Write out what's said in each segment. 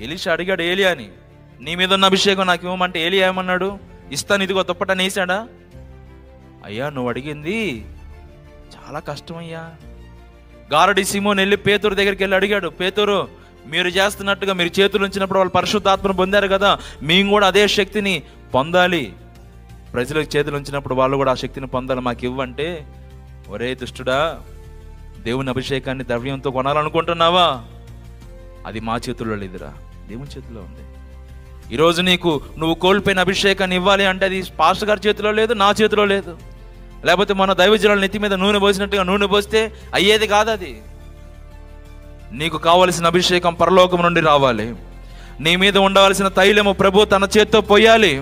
Elisha అడిగాడు ఏలియాని, నీ మీద ఉన్న అభిషేకం నాకు ఇవ్వమంటే ఏలియా ఏమన్నాడు? ఇస్తాను, ఇదిగో దుప్పటని వేసాడా? అయ్యా నువ్వు అడిగింది చాలా కష్టమయ్యా. గారడి సీమోను వెళ్ళి పేతురు దగ్గరికి వెళ్ళి అడిగాడు, పేతురు మీరు చేస్తున్నట్టుగా మీరు చేతులు ఉంచినప్పుడు వాళ్ళు పరిశుద్ధాత్మను పొందారు కదా, మేము కూడా అదే శక్తిని పొందాలి, ప్రజలకు చేతులు ఉంచినప్పుడు వాళ్ళు కూడా ఆ శక్తిని పొందాలి, మాకు ఇవ్వంటే, ఒరే దుష్టుడా, దేవుని అభిషేకాన్ని ద్రవ్యంతో కొనాలనుకుంటున్నావా? అది మా చేతుల్లో లేదురా, దేవుని చేతిలో ఉంది. ఈరోజు నీకు నువ్వు కోల్పోయిన అభిషేకాన్ని ఇవ్వాలి అంటే అది పాస్టర్ గారి చేతిలో లేదు, నా చేతిలో లేదు. లేకపోతే మన దైవజనుల నెత్తి మీద నూనె పోసినట్టుగా నూనె పోస్తే అయ్యేది కాదు. అది నీకు కావలసిన అభిషేకం పరలోకం నుండి రావాలి. నీ మీద ఉండవలసిన తైలము ప్రభు తన చేత్తో పోయాలి.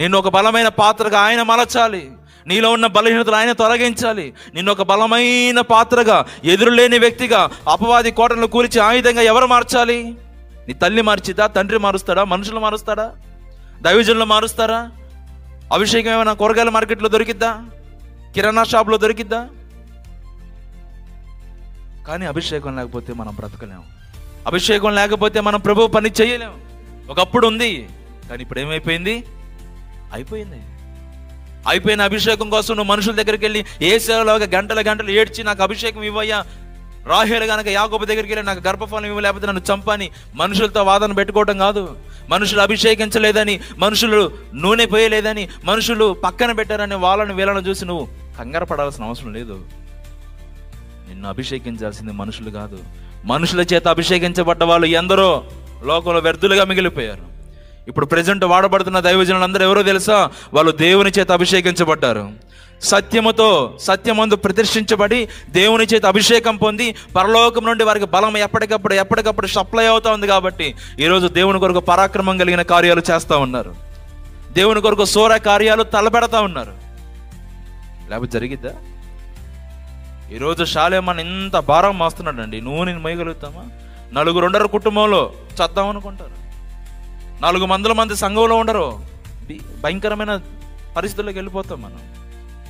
నిన్ను ఒక బలమైన పాత్రగా ఆయన మలచాలి. నీలో ఉన్న బలహీనతలు ఆయన తొలగించాలి. నిన్ను ఒక బలమైన పాత్రగా, ఎదురులేని వ్యక్తిగా, అపవాది కోటలను కూల్చి ఆయుధంగా ఎవరు మార్చాలి? నీ తల్లి మార్చిద్దా? తండ్రి మారుస్తాడా? మనుషులు మారుస్తాడా? దైవజనులు మారుస్తారా? అభిషేకం ఏమైనా కూరగాయల మార్కెట్లో దొరికిద్దా? కిరాణా షాప్లో దొరికిద్దా? కానీ అభిషేకం లేకపోతే మనం బ్రతకలేము. అభిషేకం లేకపోతే మనం ప్రభు పని చేయలేము. ఒకప్పుడు ఉంది, కానీ ఇప్పుడు ఏమైపోయింది? అయిపోయిన అభిషేకం కోసం నువ్వు మనుషుల దగ్గరికి వెళ్ళి ఏ సేవలోగా గంటలు ఏడ్చి నాకు అభిషేకం ఇవ్వయ్యా, రాహేలు కనుక యాకోబు దగ్గరికి వెళ్ళి నాకు గర్భఫలం ఇవ్వ, లేకపోతే నన్ను చంపని మనుషులతో వాదన పెట్టుకోవటం కాదు. మనుషులు అభిషేకించలేదని, మనుషులు నూనె పోయలేదని, మనుషులు పక్కన పెట్టారని వాళ్ళని వీళ్ళని చూసి నువ్వు కంగారు పడాల్సిన అవసరం లేదు. నిన్ను అభిషేకించాల్సింది మనుషులు కాదు. మనుషుల చేత అభిషేకించబడ్డ వాళ్ళు ఎందరో లోకంలో వ్యర్థులుగా మిగిలిపోయారు. ఇప్పుడు ప్రజెంట్ వాడబడుతున్న దైవజనులందరూ ఎవరో తెలుసా? వాళ్ళు దేవుని చేత అభిషేకించబడ్డారు. సత్యమందు ప్రతిష్ఠించబడి దేవుని చేత అభిషేకం పొంది పరలోకం నుండి వారికి బలం ఎప్పటికప్పుడు సప్లై అవుతా ఉంది. కాబట్టి ఈరోజు దేవుని కొరకు పరాక్రమం కలిగిన కార్యాలు చేస్తూ ఉన్నారు. దేవుని కొరకు సూర కార్యాలు తలపెడతా ఉన్నారు. లేకపోతే జరిగిద్దా? ఈరోజు షాలేమన్ ఇంత భారం మోస్తున్నాడండి, నూనెని మోయగలుగుతామా? 4 ఉండరు కుటుంబంలో చద్దామనుకుంటారు, 4 మంది సంఘంలో ఉండరు, భయంకరమైన పరిస్థితుల్లోకి వెళ్ళిపోతాం మనం.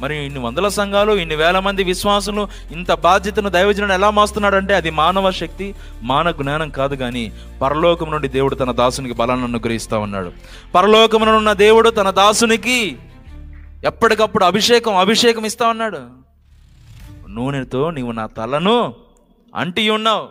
మరి ఇన్ని వందల సంఘాలు, ఇన్ని వేల మంది విశ్వాసులు, ఇంత బాధ్యతను దైవజనుడు ఎలా మోస్తున్నాడు అంటే అది మానవ శక్తి, మానవ జ్ఞానం కాదు, కానీ పరలోకం నుండి దేవుడు తన దాసునికి బలాన్ని అనుగ్రహిస్తా ఉన్నాడు. పరలోకమున ఉన్న దేవుడు తన దాసునికి ఎప్పటికప్పుడు అభిషేకం ఇస్తా ఉన్నాడు. నూనెతో నీవు నా తలను అంటి ఉన్నావు.